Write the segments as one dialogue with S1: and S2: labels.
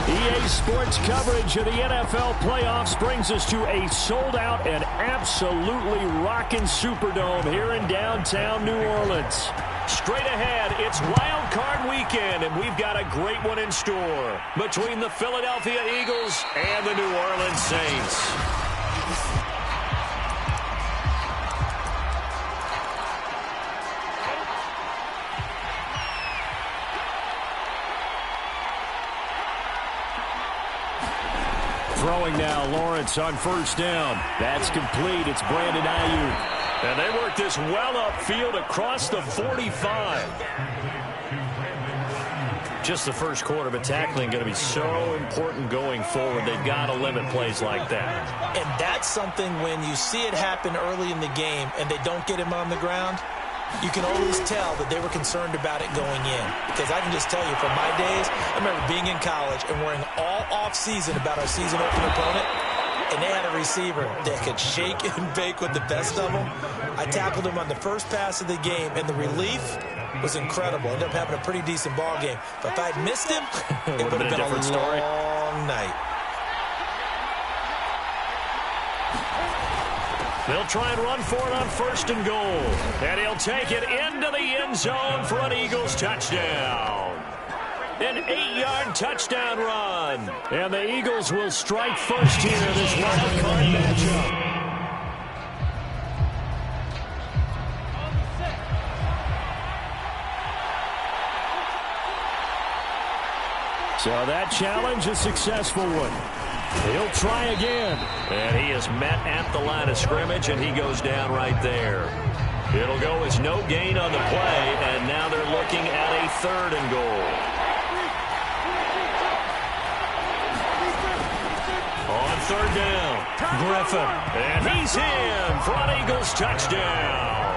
S1: EA Sports coverage of the NFL playoffs brings us to a sold-out and absolutely rocking Superdome here in downtown New Orleans. Straight ahead, it's Wild Card Weekend, and we've got a great one in store between the Philadelphia Eagles and the New Orleans Saints. Throwing now, Lawrence on first down. That's complete. It's Brandon Ayuk. And they work this well upfield across the 45. Just the first quarter, but tackling going to be so important going forward. They've got to limit plays like that.
S2: And that's something when you see it happen early in the game and they don't get him on the ground, you can always tell that they were concerned about it going in. Because I can just tell you, from my days, I remember being in college and worrying all off-season about our season-opening opponent, and they had a receiver that could shake and bake with the best of them. I tackled him on the first pass of the game, and the relief was incredible. Ended up having a pretty decent ball game. But if I'd missed him, it would have been a long night.
S1: They'll try and run for it on first and goal. And he'll take it into the end zone for an Eagles touchdown. An 8-yard touchdown run. And the Eagles will strike first here in this wild card matchup. So that challenge, a successful one. He'll try again. And he is met at the line of scrimmage, and he goes down right there. It'll go as no gain on the play, and now they're looking at a third and goal. On third down, Griffin. And he's in for an Eagles touchdown.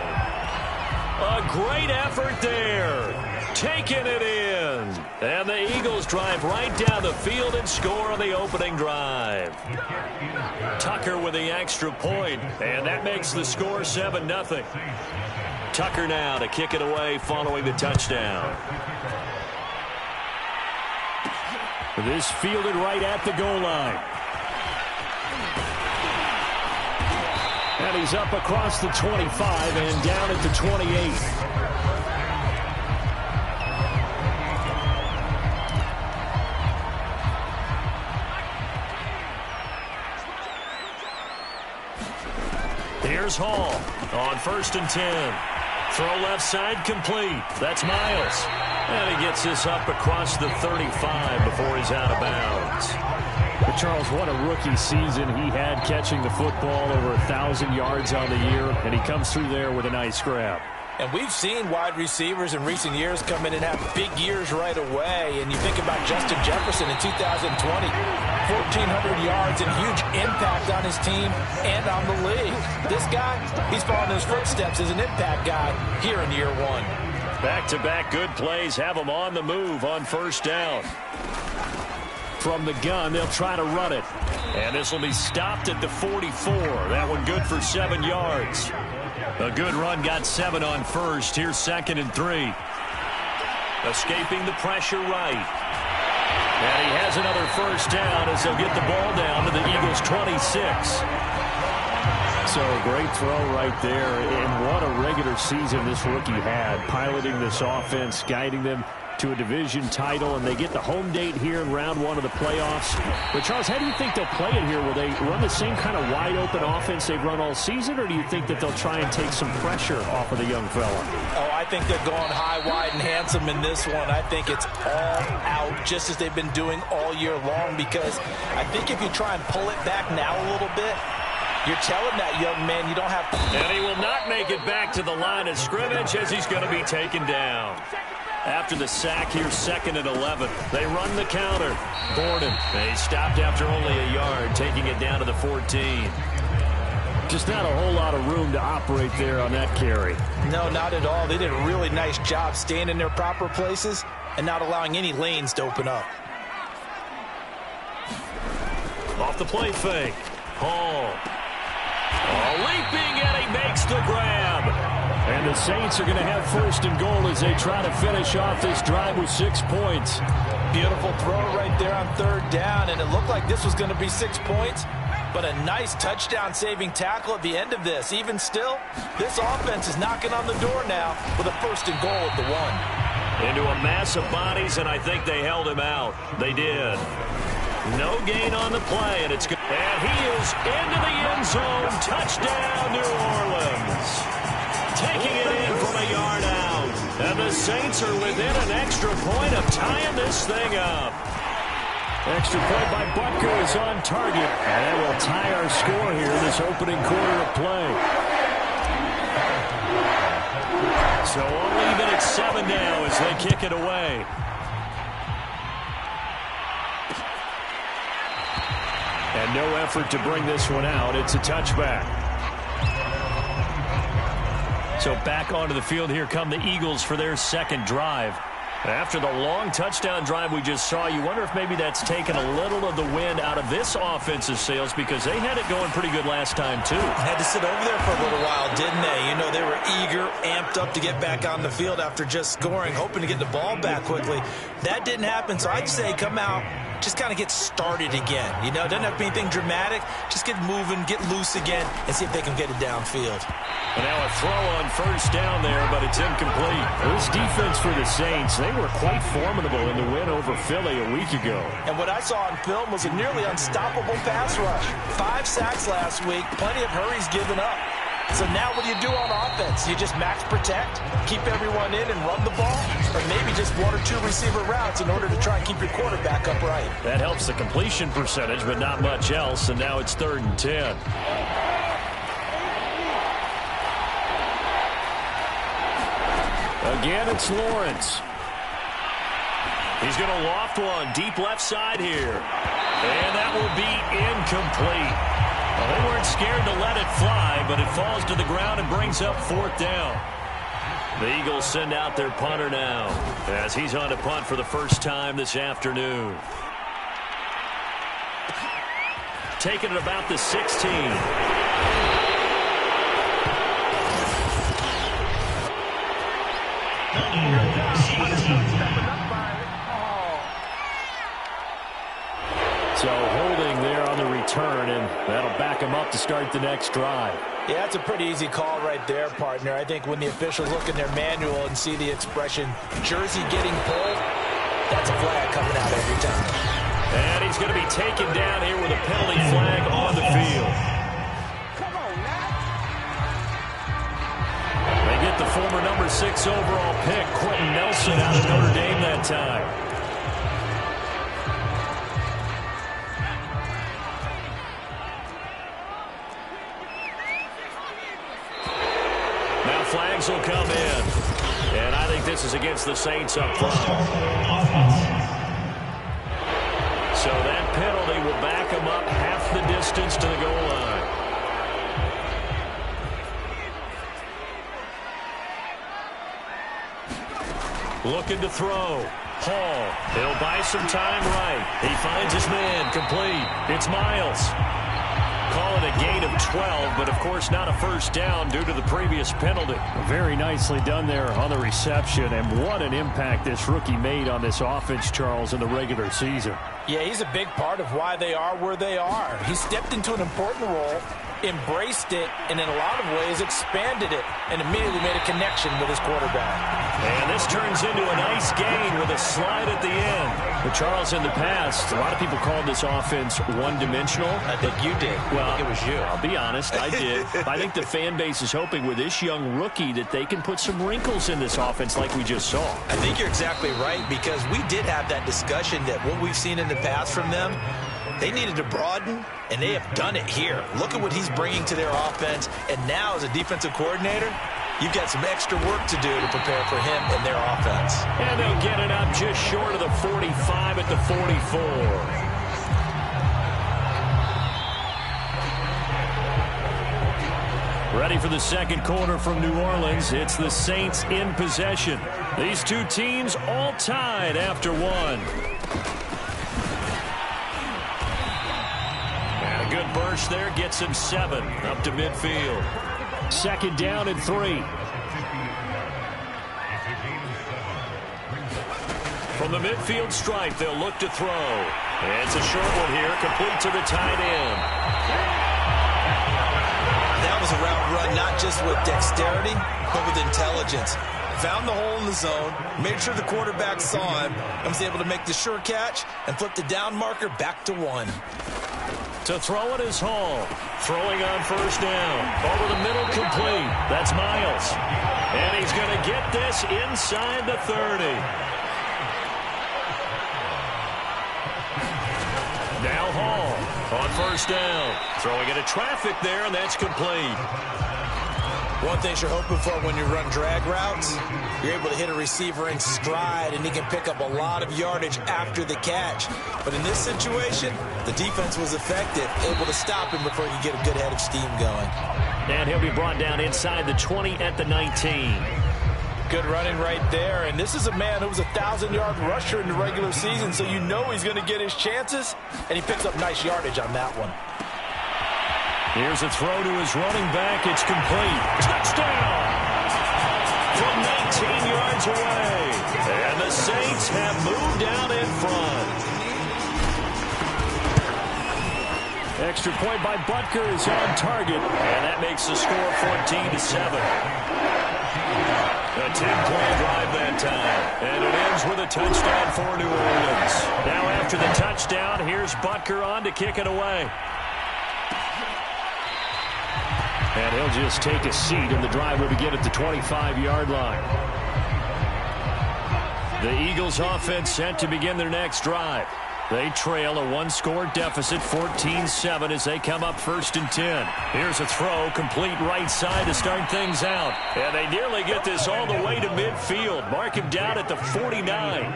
S1: A great effort there. Taking it in. And the Eagles drive right down the field and score on the opening drive. Tucker with the extra point, and that makes the score 7-0. Tucker now to kick it away following the touchdown. This fielded right at the goal line. And he's up across the 25 and down at the 28. Here's Hall on first and 10. Throw left side complete. That's Miles. And he gets this up across the 35 before he's out of bounds. But Charles, what a rookie season he had, catching the football over 1,000 yards on the year, and he comes through there with a nice grab.
S2: And we've seen wide receivers in recent years come in and have big years right away. And you think about Justin Jefferson in 2020, 1,400 yards and huge impact on his team and on the league. This guy, he's following his footsteps as an impact guy here in year one.
S1: Back-to-back good plays have him on the move on first down. From the gun, they'll try to run it. And this will be stopped at the 44. That one good for 7 yards. A good run, got 7 on first. Here's second and 3. Escaping the pressure right. And he has another first down as they'll get the ball down to the Eagles' 26. So a great throw right there. And what a regular season this rookie had, piloting this offense, guiding them to a division title, and they get the home date here in round 1 of the playoffs. But, Charles, how do you think they'll play it here? Will they run the same kind of wide-open offense they've run all season, or do you think that they'll try and take some pressure off of the young fella?
S2: Oh, I think they're going high, wide, and handsome in this one. I think it's all out, just as they've been doing all year long, because I think if you try and pull it back now a little bit, you're telling that young man you don't have...
S1: And he will not make it back to the line of scrimmage as he's going to be taken down. After the sack, here's second and 11. They run the counter. Gordon, they stopped after only a yard, taking it down to the 14. Just not a whole lot of room to operate there on that carry.
S2: No, not at all. They did a really nice job staying in their proper places and not allowing any lanes to open up.
S1: Off the play fake. Hall. Leaping, and he makes the grab. And the Saints are going to have first and goal as they try to finish off this drive with 6 points.
S2: Beautiful throw right there on third down, and it looked like this was going to be 6 points, but a nice touchdown-saving tackle at the end of this. Even still, this offense is knocking on the door now with a first and goal at the 1.
S1: Into a mass of bodies, and I think they held him out. They did. No gain on the play, and it's good. And he is into the end zone. Touchdown, New Orleans. Taking it in from a yard out. And the Saints are within an extra point of tying this thing up. Extra point by Butker is on target. And that will tie our score here in this opening quarter of play. So we'll leave it at 7 now as they kick it away. And no effort to bring this one out. It's a touchback. So back onto the field, here come the Eagles for their second drive. After the long touchdown drive we just saw, you wonder if maybe that's taken a little of the wind out of this offensive sails, because they had it going pretty good last time, too.
S2: Had to sit over there for a little while, didn't they? You know, they were eager, amped up to get back on the field after just scoring, hoping to get the ball back quickly. That didn't happen, so I'd say come out, just kind of get started again. You know, it doesn't have to be anything dramatic. Just get moving, get loose again, and see if they can get it downfield.
S1: And now a throw on first down there, but it's incomplete. This defense for the Saints, they were quite formidable in the win over Philly a week ago.
S2: And what I saw on film was a nearly unstoppable pass rush. 5 sacks last week, plenty of hurries given up. So now what do you do on offense? You just max protect, keep everyone in and run the ball, or maybe just 1 or 2 receiver routes in order to try and keep your quarterback upright.
S1: That helps the completion percentage, but not much else, and now it's 3rd and 10. Again, it's Lawrence. He's going to loft one deep left side here. And that will be incomplete. Well, they weren't scared to let it fly, but it falls to the ground and brings up 4th down. The Eagles send out their punter now as he's on to punt for the first time this afternoon. Taking it about the 16. So holding there on the return, and that'll back him up to start the next drive.
S2: Yeah, that's a pretty easy call right there, partner. I think when the officials look in their manual and see the expression, jersey getting pulled, that's a flag coming out every time.
S1: And he's going to be taken down here with a penalty flag on the field. They get the former number 6 overall pick, Quentin Nelson, out of Notre Dame that time. Now flags will come in. And I think this is against the Saints up front. So that penalty will back them up half the distance to the goal line. Looking to throw. Hall. He'll buy some time right. He finds his man. Complete. It's Miles. Call it a gain of 12, but of course not a first down due to the previous penalty. Very nicely done there on the reception, and what an impact this rookie made on this offense, Charles, in the regular season.
S2: Yeah, he's a big part of why they are where they are. He stepped into an important role, embraced it, and in a lot of ways expanded it, and immediately made a connection with his quarterback.
S1: And this turns into a nice gain with a slide at the end. But Charles, in the past, a lot of people called this offense one-dimensional.
S2: I think you did.
S1: Well,
S2: I think it was you.
S1: I'll be honest, I did. I think the fan base is hoping with this young rookie that they can put some wrinkles in this offense like we just saw.
S2: I think you're exactly right, because we did have that discussion that what we've seen in the past from them, they needed to broaden, and they have done it here. Look at what he's bringing to their offense, and now as a defensive coordinator, you've got some extra work to do to prepare for him and their offense.
S1: And they'll get it up just short of the 45 at the 44. Ready for the second quarter from New Orleans. It's the Saints in possession. These two teams all tied after one. And a good burst there gets him 7 up to midfield. Second down and 3. From the midfield stripe, they'll look to throw. And it's a short one here, complete to the tight end.
S2: That was a route run, not just with dexterity, but with intelligence. Found the hole in the zone, made sure the quarterback saw him, and was able to make the sure catch and flip the down marker back to 1.
S1: To throw it is Hall. Throwing on first down. Over the middle, complete. That's Miles. And he's going to get this inside the 30. Now Hall on first down. Throwing into traffic there, and that's complete.
S2: One thing you're hoping for when you run drag routes, you're able to hit a receiver in stride, and he can pick up a lot of yardage after the catch. But in this situation, the defense was effective, able to stop him before he could get a good head of steam going.
S1: And he'll be brought down inside the 20 at the 19.
S2: Good running right there. And this is a man who was a 1,000-yard rusher in the regular season, so you know he's going to get his chances, and he picks up nice yardage on that one.
S1: Here's a throw to his running back. It's complete. Touchdown! From 19 yards away. And the Saints have moved down in front. Extra point by Butker is on target. And that makes the score 14-7. A 10-play drive that time. And it ends with a touchdown for New Orleans. Now after the touchdown, here's Butker on to kick it away. And he'll just take a seat, and the drive will begin at the 25-yard line. The Eagles offense set to begin their next drive. They trail a one-score deficit, 14-7, as they come up 1st and 10. Here's a throw, complete right side to start things out. And they nearly get this all the way to midfield. Mark him down at the 49.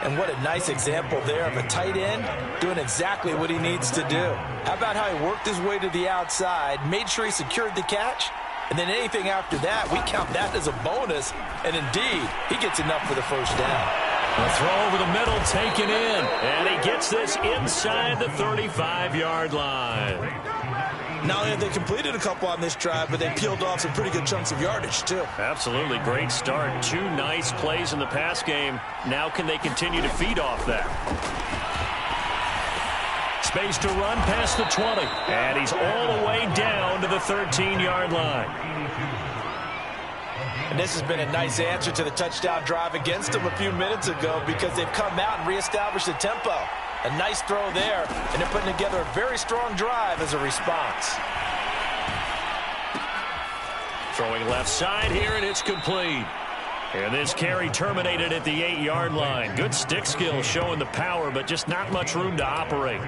S2: And what a nice example there of a tight end doing exactly what he needs to do. How about how he worked his way to the outside, made sure he secured the catch, and then anything after that, we count that as a bonus. And indeed, he gets enough for the first down.
S1: A throw over the middle taken in, and he gets this inside the 35-yard line.
S2: Not only have they completed a couple on this drive, but they peeled off some pretty good chunks of yardage, too.
S1: Absolutely. Great start. 2 nice plays in the pass game. Now can they continue to feed off that? Space to run past the 20. And he's all the way down to the 13-yard line.
S2: And this has been a nice answer to the touchdown drive against them a few minutes ago because they've come out and reestablished the tempo. A nice throw there, and they're putting together a very strong drive as a response.
S1: Throwing left side here, and it's complete. And this carry terminated at the 8-yard line. Good stick skill showing the power, but just not much room to operate.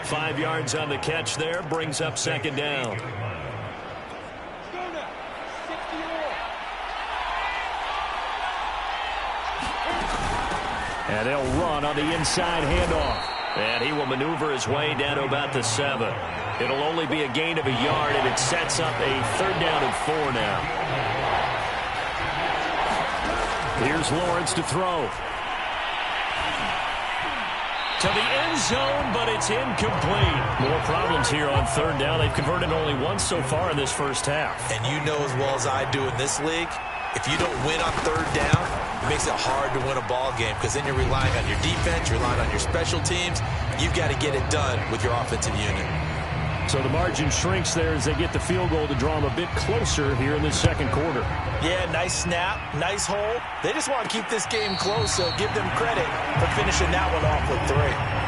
S1: 5 yards on the catch there, brings up 2nd down. And they'll run on the inside handoff. And he will maneuver his way down to about the 7. It'll only be a gain of a yard, and it sets up a 3rd down and 4 now. Here's Lawrence to throw. To the end zone, but it's incomplete. More problems here on 3rd down. They've converted only once so far in this first half.
S2: And you know as well as I do in this league, if you don't win on 3rd down, it makes it hard to win a ball game because then you're relying on your defense, you're relying on your special teams. You've got to get it done with your offensive unit.
S1: So the margin shrinks there as they get the field goal to draw them a bit closer here in the 2nd quarter.
S2: Yeah, nice snap, nice hold. They just want to keep this game close, so give them credit for finishing that one off with 3.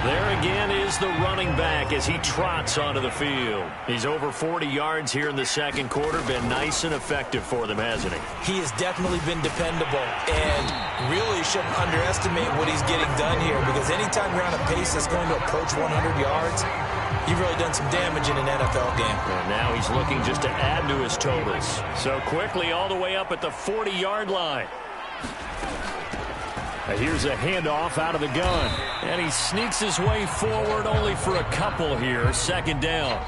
S1: There again is the running back as he trots onto the field. He's over 40 yards here in the 2nd quarter. Been nice and effective for them, hasn't he?
S2: He has definitely been dependable, and really shouldn't underestimate what he's getting done here because anytime you're on a pace that's going to approach 100 yards, you've really done some damage in an NFL game.
S1: And now he's looking just to add to his totals. So quickly all the way up at the 40-yard line. Here's a handoff out of the gun. And he sneaks his way forward only for a couple here. 2nd down.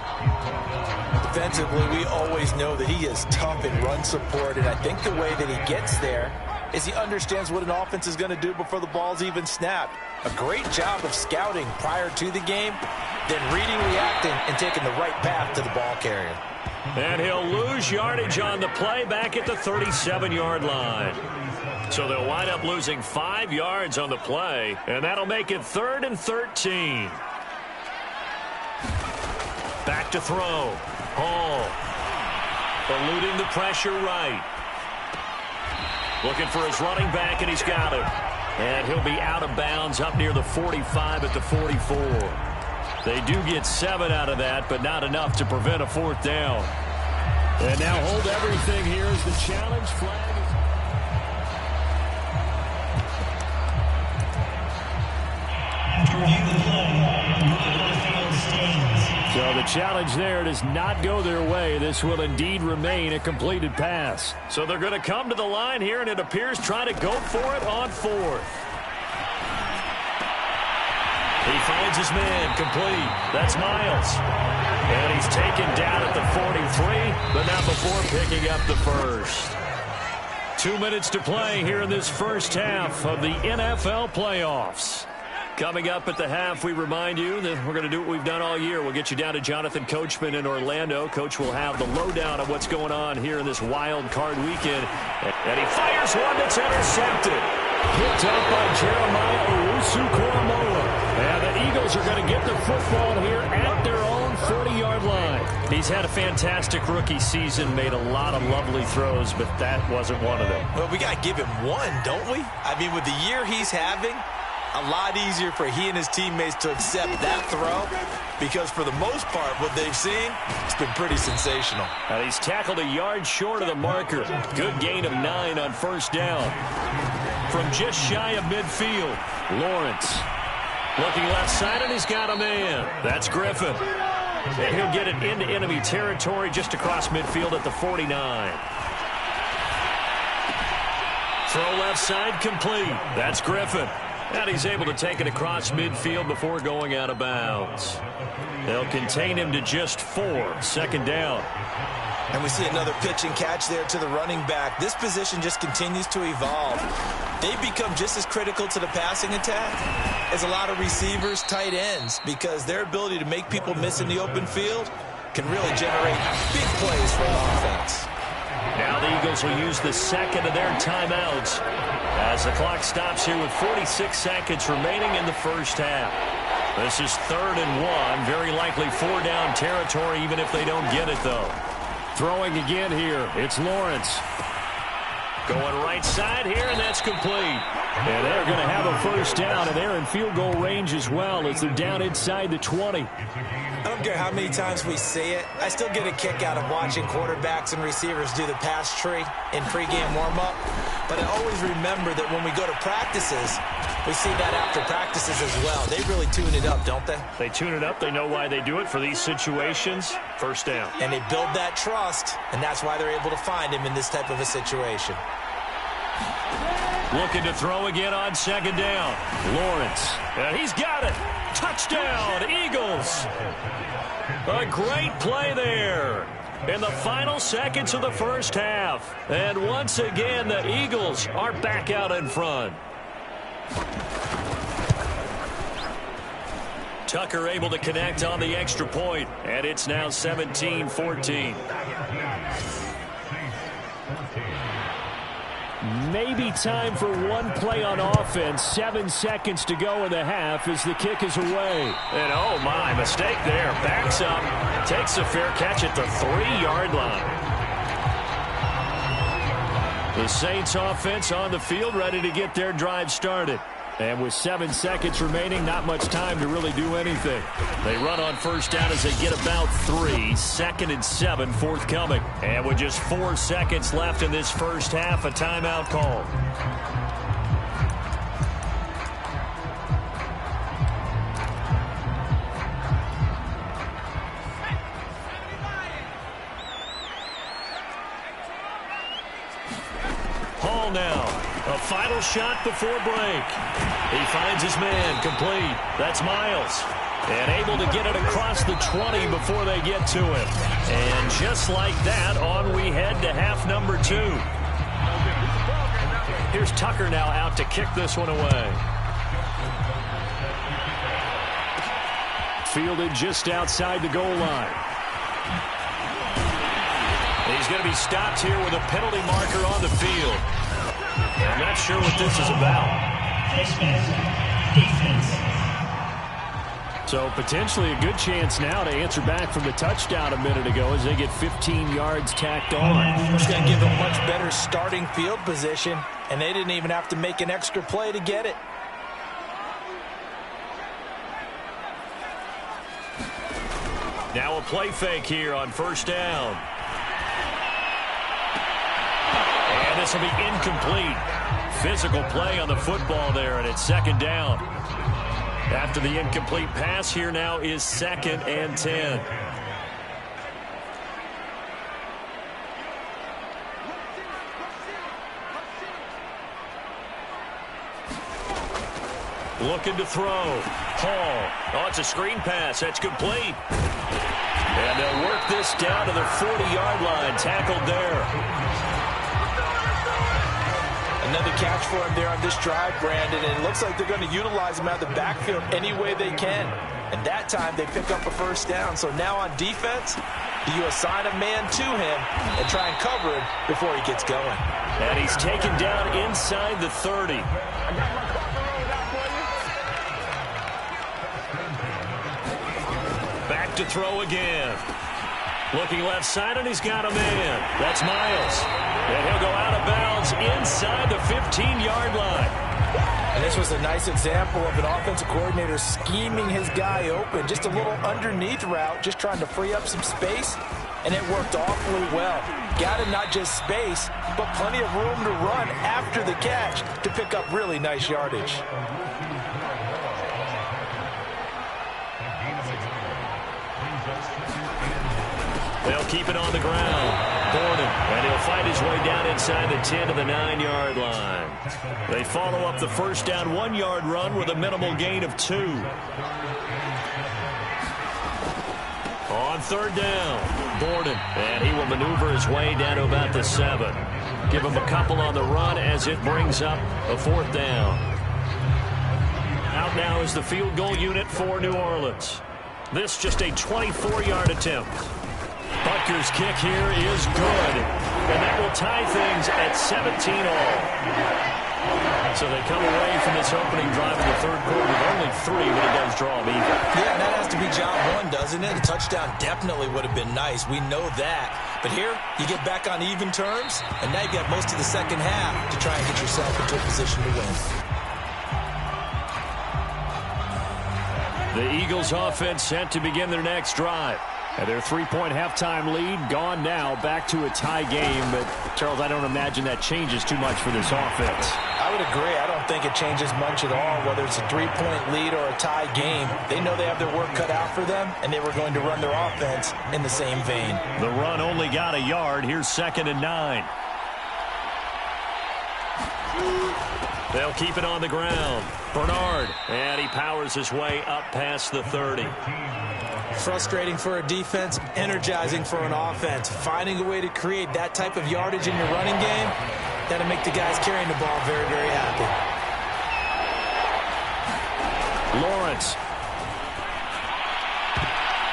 S2: Defensively, we always know that he is tough in run support, and I think the way that he gets there is he understands what an offense is going to do before the ball's even snapped. A great job of scouting prior to the game, then reading, reacting, and taking the right path to the ball carrier.
S1: And he'll lose yardage on the play back at the 37-yard line. So they'll wind up losing 5 yards on the play, and that'll make it 3rd and 13. Back to throw. Hall. Eluding the pressure right. Looking for his running back, and he's got it. And he'll be out of bounds up near the 45 at the 44. They do get 7 out of that, but not enough to prevent a 4th down. And now hold everything here as the challenge flag. So the challenge there does not go their way. This will indeed remain a completed pass. So they're going to come to the line here, and it appears trying to go for it on 4th. He finds his man complete. That's Miles. And he's taken down at the 43, but not before picking up the first. 2 minutes to play here in this first half of the NFL playoffs. Coming up at the half, we remind you that we're going to do what we've done all year. We'll get you down to Jonathan Coachman in Orlando. Coach will have the lowdown of what's going on here in this wild card weekend. And he fires one that's intercepted. Picked up by Jeremiah Owusu-Koramoah. And the Eagles are going to get the football here at their own 40-yard line. He's had a fantastic rookie season, made a lot of lovely throws, but that wasn't one of them.
S2: Well, we got to give him one, don't we? I mean, with the year he's having, a lot easier for he and his teammates to accept that throw because for the most part, what they've seen, it's been pretty sensational.
S1: And he's tackled a yard short of the marker. Good gain of 9 on first down. From just shy of midfield, Lawrence. Looking left side, and he's got a man. That's Griffin. And he'll get it into enemy territory just across midfield at the 49. Throw left side complete. That's Griffin. And he's able to take it across midfield before going out of bounds. They'll contain him to just 4. 2nd down.
S2: And we see another pitch and catch there to the running back. This position just continues to evolve. They've become just as critical to the passing attack as a lot of receivers, tight ends, because their ability to make people miss in the open field can really generate big plays for an offense.
S1: Now the Eagles will use the second of their timeouts as the clock stops here with 46 seconds remaining in the first half. This is 3rd and 1. Very likely 4-down territory, even if they don't get it, though. Throwing again here. It's Lawrence. Going right side here, and that's complete. And they're going to have a first down, and they're in field goal range as well as they're down inside the 20.
S2: I don't care how many times we see it. I still get a kick out of watching quarterbacks and receivers do the pass tree in pregame warm-up. But I always remember that when we go to practices, we see that after practices as well. They really tune it up, don't they?
S1: They tune it up. They know why they do it for these situations. First down.
S2: And they build that trust, and that's why they're able to find him in this type of a situation.
S1: Looking to throw again on 2nd down. Lawrence. And he's got it. Touchdown, Eagles. A great play there in the final seconds of the first half. And once again, the Eagles are back out in front. Tucker able to connect on the extra point, and it's now 17-14. Maybe time for one play on offense. 7 seconds to go in the half as the kick is away. And oh my, mistake there. Backs up, takes a fair catch at the 3-yard line. The Saints offense on the field ready to get their drive started. And with 7 seconds remaining, not much time to really do anything. They run on first down as they get about 3. 2nd and 7 forthcoming. And with just 4 seconds left in this first half, a timeout call. Hall now. A final shot before break. He finds his man complete. That's Miles. And able to get it across the 20 before they get to him. And just like that, on we head to half number 2. Here's Tucker now out to kick this one away. Fielded just outside the goal line. He's going to be stopped here with a penalty marker on the field. I'm not sure what this is about. So potentially a good chance now to answer back from the touchdown a minute ago as they get 15 yards tacked on.
S2: It's going to give them much better starting field position, and they didn't even have to make an extra play to get it.
S1: Now a play fake here on first down. And this will be incomplete. Physical play on the football there, and it's second down. After the incomplete pass, here now is 2nd and 10. Looking to throw. Hall. Oh, it's a screen pass. That's complete. And they'll work this down to the 40-yard line. Tackled there.
S2: Another catch for him there on this drive, Brandon, and it looks like they're going to utilize him out of the backfield any way they can. And that time they pick up a first down. So now on defense, do you assign a man to him and try and cover him before he gets going?
S1: And he's taken down inside the 30. Back to throw again. Looking left side, and he's got a man. That's Miles. And he'll go out of bounds inside the 15-yard line.
S2: And this was a nice example of an offensive coordinator scheming his guy open. Just a little underneath route, just trying to free up some space, and it worked awfully well. Got him not just space, but plenty of room to run after the catch to pick up really nice yardage.
S1: They'll keep it on the ground. Gordon, and he'll fight his way down inside the 10 to the 9-yard line. They follow up the first down 1-yard run with a minimal gain of 2. On third down, Gordon, and he will maneuver his way down to about the 7. Give him a couple on the run as it brings up a 4th down. Out now is the field goal unit for New Orleans. This just a 24-yard attempt. Butker's kick here is good, and that will tie things at 17 all. So they come away from this opening drive in the third quarter with only 3, but it does draw them even.
S2: Yeah, that has to be job one, doesn't it? A touchdown definitely would have been nice. We know that. But here, you get back on even terms, and now you got most of the second half to try and get yourself into a position to win.
S1: The Eagles offense set to begin their next drive. And their 3-point halftime lead gone now, back to a tie game. But, Charles, I don't imagine that changes too much for this offense.
S2: I would agree. I don't think it changes much at all, whether it's a 3-point lead or a tie game. They know they have their work cut out for them, and they were going to run their offense in the same vein.
S1: The run only got a yard. Here's 2nd and 9. They'll keep it on the ground. Bernard, and he powers his way up past the 30.
S2: Frustrating for a defense, energizing for an offense. Finding a way to create that type of yardage in your running game, that'll make the guys carrying the ball very, very happy.
S1: Lawrence.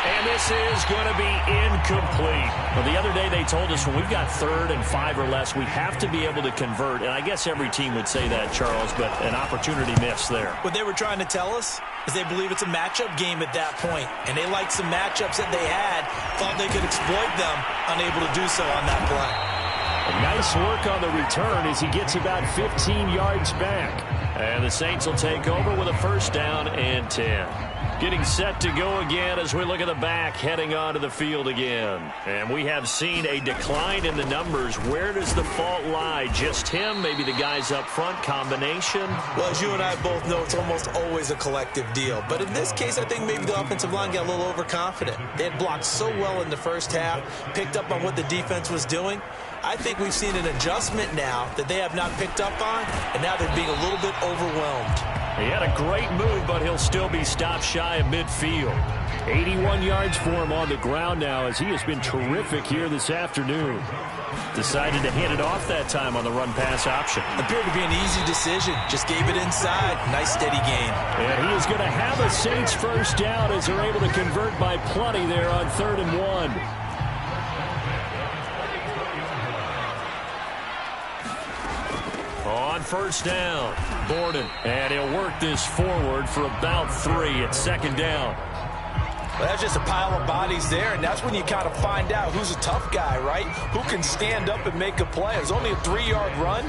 S1: And this is going to be incomplete. Well, the other day they told us when we've got 3rd and 5 or less, we have to be able to convert. And I guess every team would say that, Charles, but an opportunity missed there.
S2: What they were trying to tell us is they believe it's a matchup game at that point. And they liked some matchups that they had, thought they could exploit them, unable to do so on that play.
S1: Nice work on the return as he gets about 15 yards back. And the Saints will take over with a first down and 10. Getting set to go again as we look at the back, heading onto the field again. And we have seen a decline in the numbers. Where does the fault lie? Just him? Maybe the guys up front? Combination?
S2: Well, as you and I both know, it's almost always a collective deal. But in this case, I think maybe the offensive line got a little overconfident. They had blocked so well in the first half, picked up on what the defense was doing. I think we've seen an adjustment now that they have not picked up on, and now they're being a little bit overwhelmed.
S1: He had a great move, but he'll still be stopped shy of midfield. 81 yards for him on the ground now as he has been terrific here this afternoon. Decided to hand it off that time on the run-pass option.
S2: Appeared to be an easy decision. Just gave it inside. Nice steady gain.
S1: And he is going to have a Saints first down as they're able to convert by plenty there on 3rd and 1. On first down, Borden. And he'll work this forward for about 3 at second down.
S2: Well, that's just a pile of bodies there, and that's when you kind of find out who's a tough guy, right? Who can stand up and make a play. It was only a 3-yard run,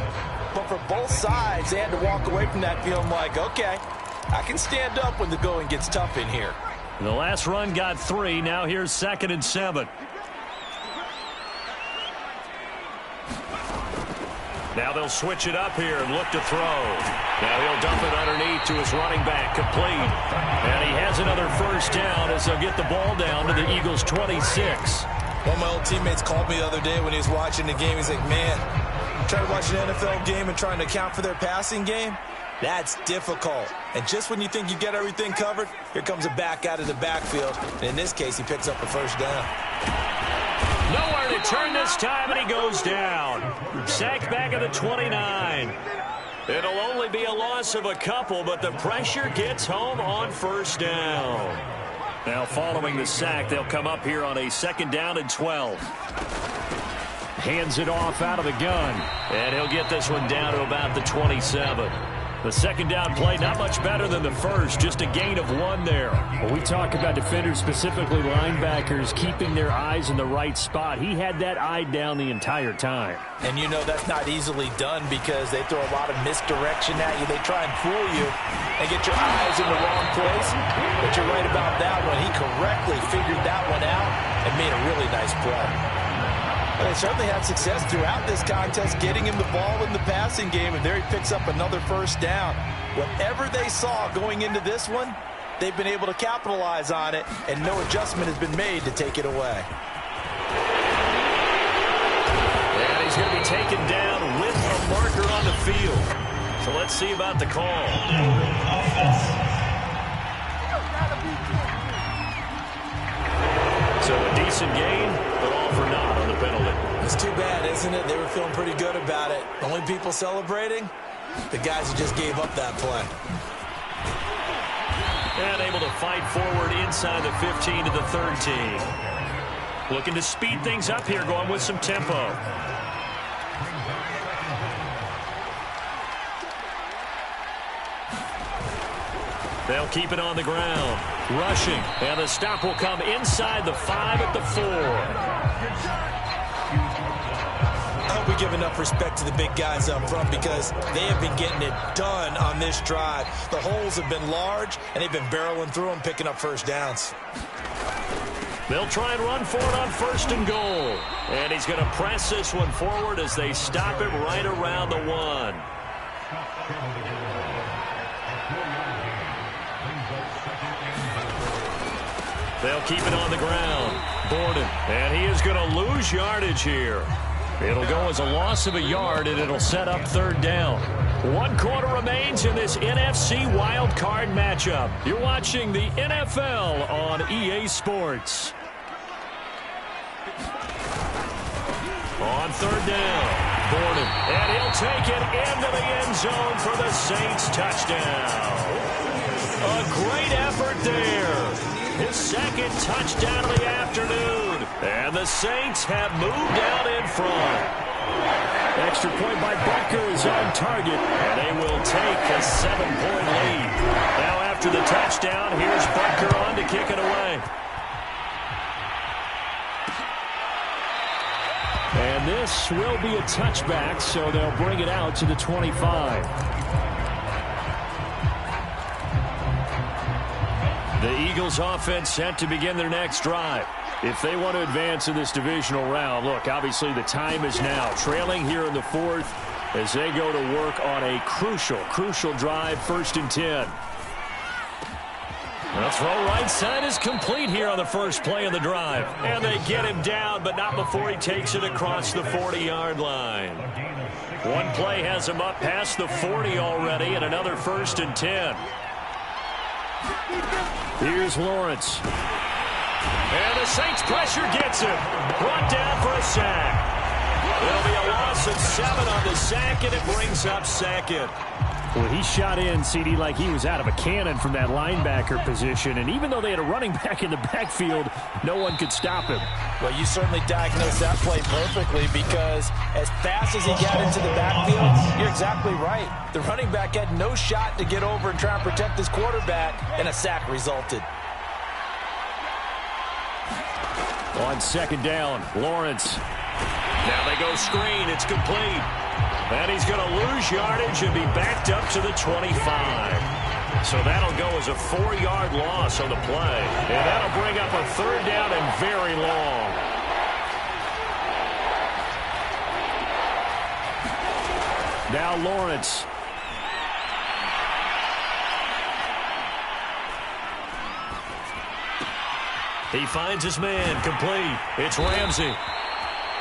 S2: but for both sides, they had to walk away from that feeling like, okay, I can stand up when the going gets tough in here.
S1: The last run got 3. Now here's 2nd and 7. Now they'll switch it up here and look to throw. Now he'll dump it underneath to his running back, complete. And he has another first down as they'll get the ball down to the Eagles' 26.
S2: One of my old teammates called me the other day when he was watching the game. He's like, man, trying to watch an NFL game and trying to account for their passing game? That's difficult. And just when you think you get everything covered, here comes a back out of the backfield. And in this case, he picks up a first down.
S1: Nowhere to turn this time, and he goes down. Sacked back at the 29. It'll only be a loss of a couple, but the pressure gets home on first down. Now following the sack, they'll come up here on a 2nd down and 12. Hands it off out of the gun, and he'll get this one down to about the 27. The 2nd down play, not much better than the first, just a gain of 1 there.
S3: When we talk about defenders, specifically linebackers, keeping their eyes in the right spot, he had that eye down the entire time.
S2: And you know that's not easily done because they throw a lot of misdirection at you. They try and fool you and get your eyes in the wrong place. But you're right about that one. He correctly figured that one out and made a really nice play. Well, they certainly had success throughout this contest, getting him the ball in the passing game, and there he picks up another first down. Whatever they saw going into this one, they've been able to capitalize on it, and no adjustment has been made to take it away.
S1: And he's going to be taken down with a marker on the field. So let's see about the call. So a decent gain, but all for naught on the penalty.
S2: It's too bad, isn't it? They were feeling pretty good about it. Only people celebrating? The guys who just gave up that play.
S1: And able to fight forward inside the 15 to the 13. Looking to speed things up here, going with some tempo. They'll keep it on the ground. Rushing. And the stop will come inside the 5 at the 4.
S2: I hope we give enough respect to the big guys up front because they have been getting it done on this drive. The holes have been large, and they've been barreling through them, picking up first downs.
S1: They'll try and run for it on 1st and goal. And he's going to press this one forward as they stop it right around the 1. They'll keep it on the ground. Borden. And he is going to lose yardage here. It'll go as a loss of a yard, and it'll set up 3rd down. 1 quarter remains in this NFC wild card matchup. You're watching the NFL on EA Sports. On 3rd down, Borden. And he'll take it into the end zone for the Saints touchdown. A great effort there. His 2nd touchdown of the afternoon. And the Saints have moved out in front.
S3: Extra point by Butker is on target.
S1: And they will take a 7-point lead. Now after the touchdown, here's Butker on to kick it away.
S3: And this will be a touchback, so they'll bring it out to the 25.
S1: The Eagles offense set to begin their next drive. If they want to advance in this divisional round, look, obviously the time is now. Trailing here in the 4th as they go to work on a crucial drive, 1st and 10. The throw right side is complete here on the first play of the drive. And they get him down, but not before he takes it across the 40-yard line. One play has him up past the 40 already, and another 1st and 10.
S3: Here's Lawrence.
S1: And the Saints pressure gets him. Brought down for a sack. It'll be a loss of 7 on the sack, and it brings up 2nd.
S3: Well, he shot in, CD, like he was out of a cannon from that linebacker position. And even though they had a running back in the backfield, no one could stop him.
S2: Well, you certainly diagnosed that play perfectly because as fast as he got into the backfield, you're exactly right. The running back had no shot to get over and try and protect his quarterback, and a sack resulted.
S3: On second down, Lawrence.
S1: Now they go screen. It's complete. And he's going to lose yardage and be backed up to the 25. So that'll go as a 4-yard loss on the play. And that'll bring up a third down and very long.
S3: Now Lawrence.
S1: He finds his man, complete. It's Ramsey.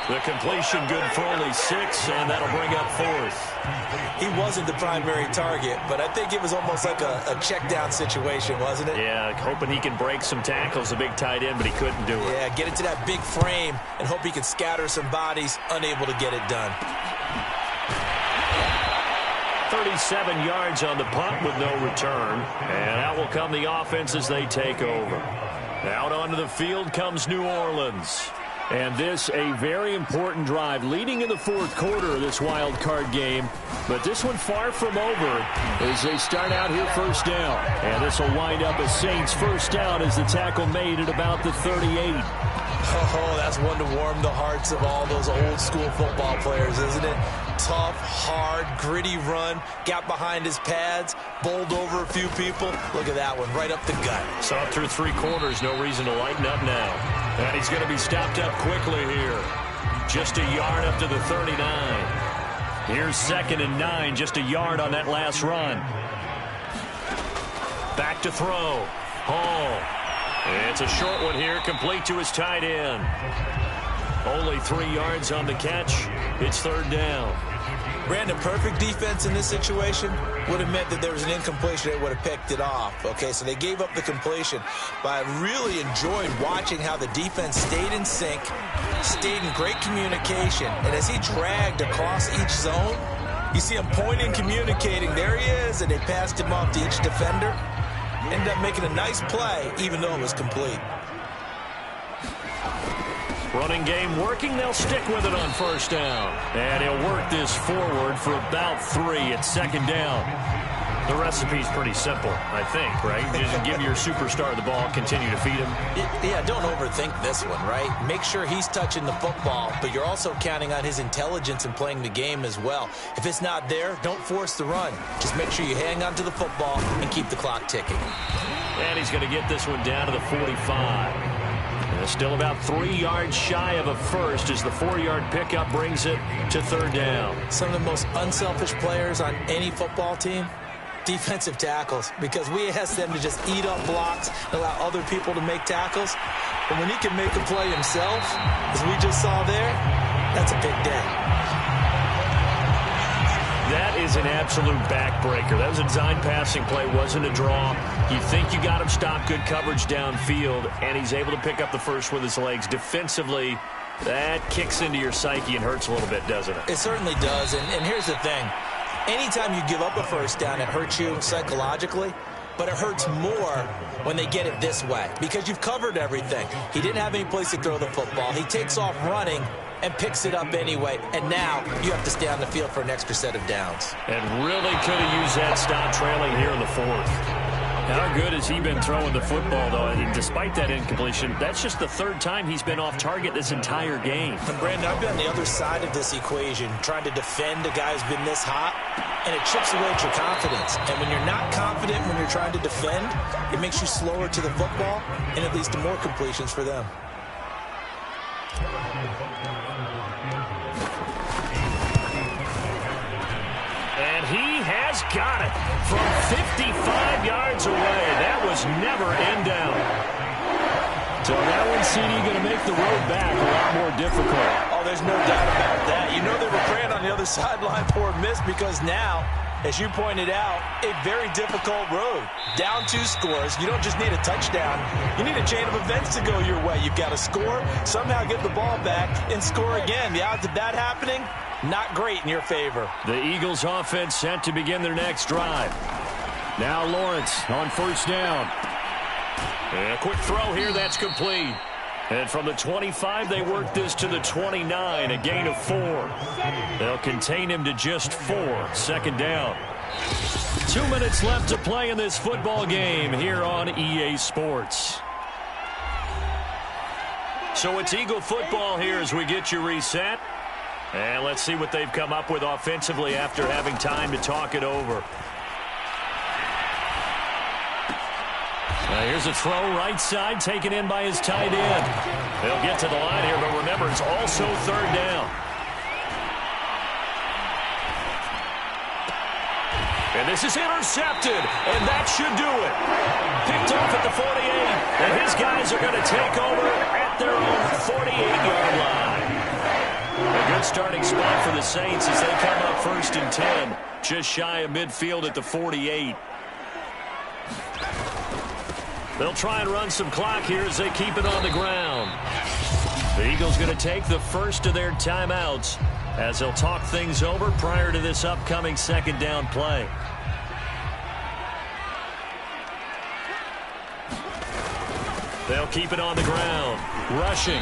S1: The completion good for only 6, and that'll bring up 4th.
S2: He wasn't the primary target, but I think it was almost like a check down situation, wasn't it?
S1: Yeah, hoping he can break some tackles, a big tight end, but he couldn't do it.
S2: Yeah, get into that big frame and hope he can scatter some bodies, unable to get it done.
S1: 37 yards on the punt with no return, and out will come the offense as they take over. Out onto the field comes New Orleans.
S3: And this a very important drive leading in the fourth quarter of this wild card game. But this one far from over as they start out here first down. And this will wind up as Saints first down as the tackle made at about the 38.
S2: Oh, that's one to warm the hearts of all those old school football players, isn't it? Tough, hard, gritty run, got behind his pads, bowled over a few people. Look at that one, right up the gut.
S1: So up through 3 quarters, no reason to lighten up now. And he's going to be stopped up quickly here. Just a yard up to the 39. Here's 2nd and 9, just a yard on that last run. Back to throw. Hall. It's a short one here, complete to his tight end. Only 3 yards on the catch. It's 3rd down.
S2: Brandon, perfect defense in this situation would have meant that there was an incompletion. They would have picked it off. Okay, so they gave up the completion. But I really enjoyed watching how the defense stayed in sync, stayed in great communication. And as he dragged across each zone, you see him pointing, communicating. There he is, and they passed him off to each defender. Ended up making a nice play, even though it was complete.
S1: Running game working. They'll stick with it on first down. And he'll work this forward for about 3 at 2nd down. The recipe's pretty simple, I think, right? Just give your superstar the ball, continue to feed him.
S2: Yeah, don't overthink this one, right? Make sure he's touching the football, but you're also counting on his intelligence in playing the game as well. If it's not there, don't force the run. Just make sure you hang on to the football and keep the clock ticking.
S1: And he's going to get this one down to the 45. And still about 3 yards shy of a first as the 4-yard pickup brings it to 3rd down.
S2: Some of the most unselfish players on any football team, defensive tackles, because we ask them to just eat up blocks and allow other people to make tackles. But when he can make a play himself, as we just saw there, that's a big day.
S1: That is an absolute backbreaker. That was a design passing play, wasn't a draw. You think you got him stopped, good coverage downfield, and he's able to pick up the first with his legs. Defensively, that kicks into your psyche and hurts a little bit, doesn't it?
S2: It certainly does, and here's the thing. Anytime you give up a first down, it hurts you psychologically, but it hurts more when they get it this way because you've covered everything. He didn't have any place to throw the football. He takes off running and picks it up anyway, and now you have to stay on the field for an extra set of downs.
S1: And really could have used that stop trailing here in the 4th. How good has he been throwing the football, though? And despite that incompletion, that's just the 3rd time he's been off target this entire game.
S2: And Brandon, I've been on the other side of this equation, trying to defend a guy who's been this hot, and it chips away at your confidence. And when you're not confident when you're trying to defend, it makes you slower to the football, and it leads to more completions for them.
S1: And he has got it from 55 yards away. That was never in down.
S3: So that one, CD, going to make the road back a lot more difficult.
S2: Oh, there's no doubt about that. You know they were praying on the other sideline for a miss because now, as you pointed out, a very difficult road. Down 2 scores. You don't just need a touchdown. You need a chain of events to go your way. You've got to score, somehow get the ball back, and score again. The odds of that happening, not great in your favor.
S3: The Eagles offense set to begin their next drive. Now Lawrence on first down.
S1: And a quick throw here, that's complete. And from the 25, they work this to the 29, a gain of 4. They'll contain him to just 4, second down. 2 minutes left to play in this football game here on EA Sports. So it's Eagle football here as we get you reset. And let's see what they've come up with offensively after having time to talk it over. Here's a throw right side taken in by his tight end. They'll get to the line here, but remember, it's also third down. And this is intercepted, and that should do it. Picked off at the 48, and his guys are going to take over at their own 48-yard line. A good starting spot for the Saints as they come up first and 10, just shy of midfield at the 48. They'll try and run some clock here as they keep it on the ground. The Eagles going to take the first of their timeouts as they'll talk things over prior to this upcoming second down play. They'll keep it on the ground. Rushing.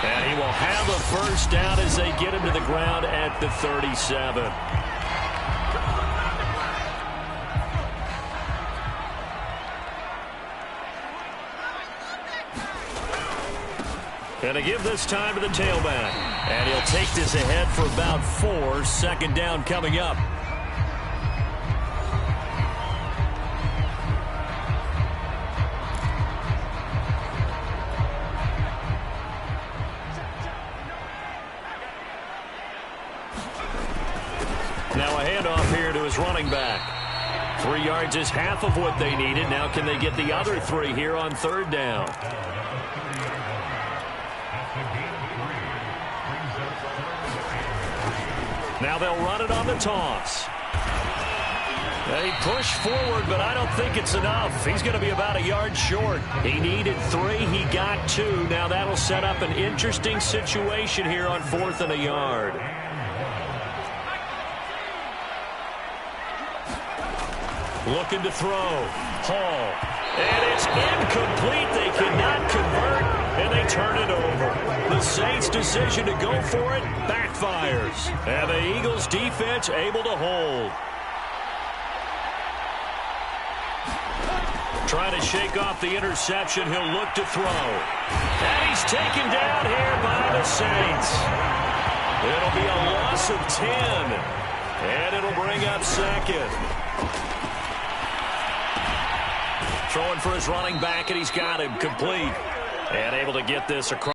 S1: And he will have a first down as they get him to the ground at the 37. Going to give this time to the tailback. And he'll take this ahead for about 4. Second down coming up. Now a handoff here to his running back. 3 yards is half of what they needed. Now can they get the other 3 here on third down? Now they'll run it on the toss. They push forward, but I don't think it's enough. He's going to be about a yard short. He needed 3. He got 2. Now that'll set up an interesting situation here on 4th and a yard. Looking to throw. Hall. And it's incomplete. They cannot convert, and they turn it over. The Saints' decision to go for it backfires. And the Eagles' defense able to hold. Trying to shake off the interception. He'll look to throw. And he's taken down here by the Saints. It'll be a loss of 10. And it'll bring up second. Throwing for his running back, and he's got him complete. And able to get this across.